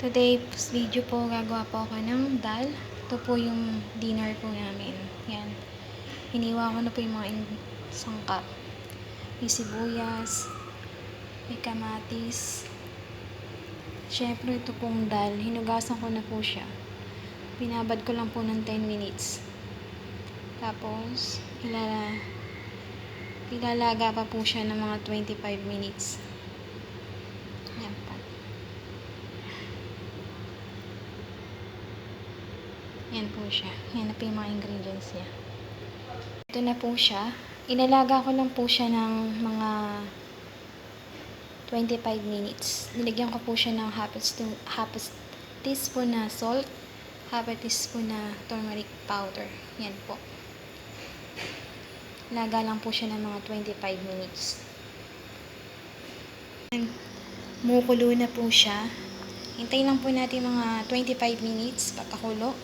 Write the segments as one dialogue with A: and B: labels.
A: Today's video po, gagawa po ako ng dal. Ito po yung dinner po namin. Yan. Hiniwa ko na po yung mga sangkap. May sibuyas, may kamatis. Siyempre, ito pong dal. Hinugasan ko na po siya. Binabad ko lang po ng 10 minutes. Tapos, ilalaga pa po siya ng mga 25 minutes. Yan po. Yan po siya. Yan na po yung mga ingredients niya. Ito na po siya. Inalaga ko lang po siya ng mga 25 minutes. Nilagyan ko po siya ng half a teaspoon na salt, half a teaspoon na turmeric powder. Yan po. Laga lang po siya ng mga 25 minutes. Mukulo na po siya. Hintayin lang po natin mga 25 minutes pagkakulo.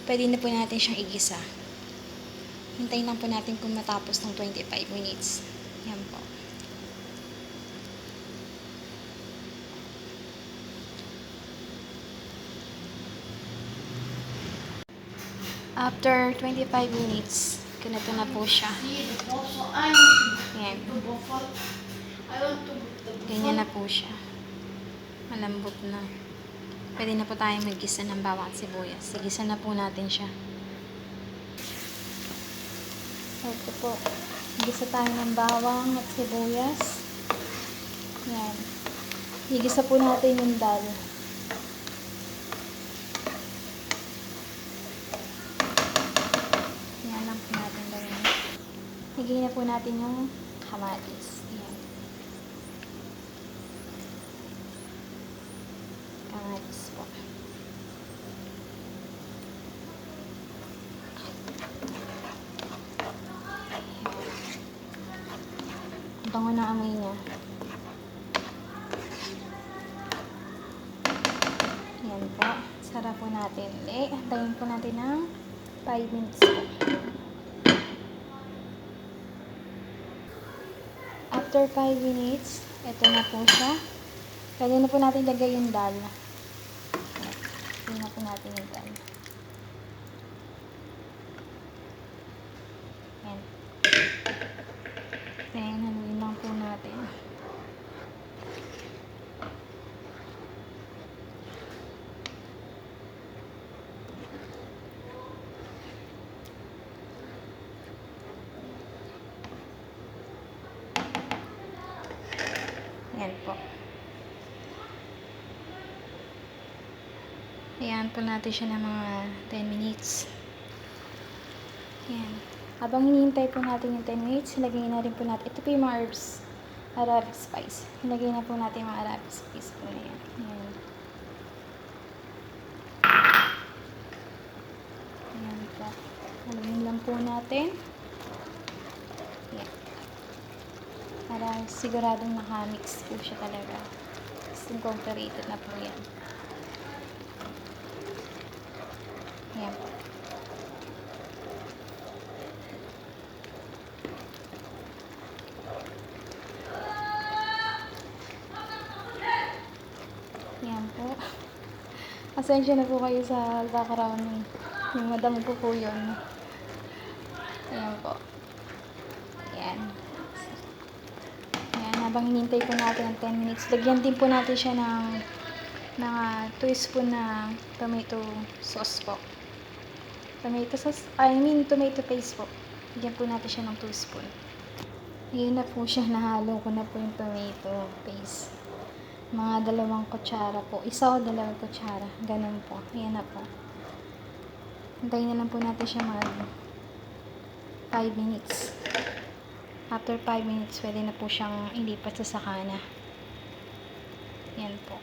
A: Pwede na po natin siyang igisa. Hintayin lang po natin kung matapos ng 25 minutes. Yan po. After 25 minutes, ganito na po siya. Yan. Ganyan na po siya. Malambot na. Pwede na po tayong mag-gisa ng bawang at sibuyas. Igisa na po natin siya. Ito po. Igisa tayo ng bawang at sibuyas. Yan. Igisa po natin yung dal. Yan lang po natin gawin. Higay na po natin yung kamatis. Yan. Kamatis po. Bango na amoy niya. Yan po. Sarap po natin. Antayin po natin ng 5 minutes po. After 5 minutes, ito na po siya. Pwede na po natin lagay yung dal. Lagyan na po natin yung dal. Yan. Then, haluin lang po natin. Yan po. Ayan po natin siya ng mga 10 minutes. Ayan. Habang hinihintay po natin yung 10 minutes, ilagay na rin po natin. Ito po yung mga herbs. Arabic spice. Ilagay na po natin yung mga Arabic spice po na yan. Ayan. Ayan po. Haluin lang po natin. Ayan. Para siguradong nakamix po siya talaga. Incorporated na po yan. Ayan po. Ayan po. Pasensya na po kayo sa background. Yung madam ko po yun. Ayan po. Ayan. Ayan. Habang hinintay po natin ng 10 minutes, lagyan din po natin siya ng mga 2 spoon na tomato sauce po. Tomato paste po. Lagyan po natin siya ng 2 spoon. Ayan na po siya. Nahalo ko na po yung tomato paste. Mga 2 kutsara po. 1 o 2 kutsara. Ganun po. Ayan na po. Hintayin na lang po natin siya mag 5 minutes. After 5 minutes, pwede na po siyang ilipat sa sakana. Yan po.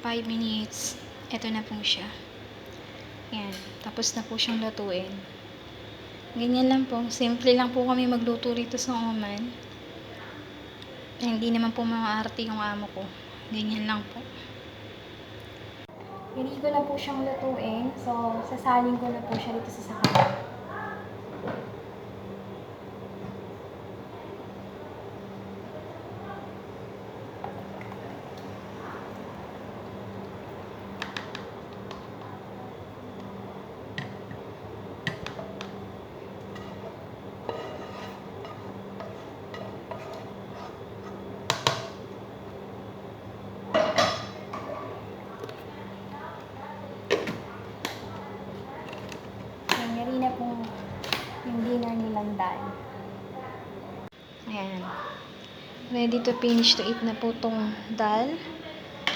A: 5 minutes. Ito na po siya. Yan. Tapos na po siyang lutuin. Ganyan lang po. Simple lang po kami magluto rito sa Oman. Hindi naman po maarte yung amo ko. Ganyan lang po. Hindi ko na po siyang lutuin. So, sasalin ko na po siya dito sa sakalan. Yari na po yung dinner nilang dal. Ayan. Ready to finish to eat na po tong dal.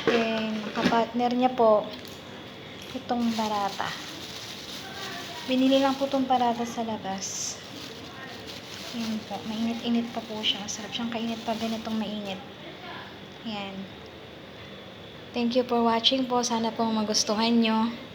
A: And kapartner niya po itong barata. Binili lang po itong barata sa labas. Ayan po. Mainit-init pa po siya. Sarap siyang kainit pa ganitong mainit. Ayan. Thank you for watching po. Sana po magustuhan nyo.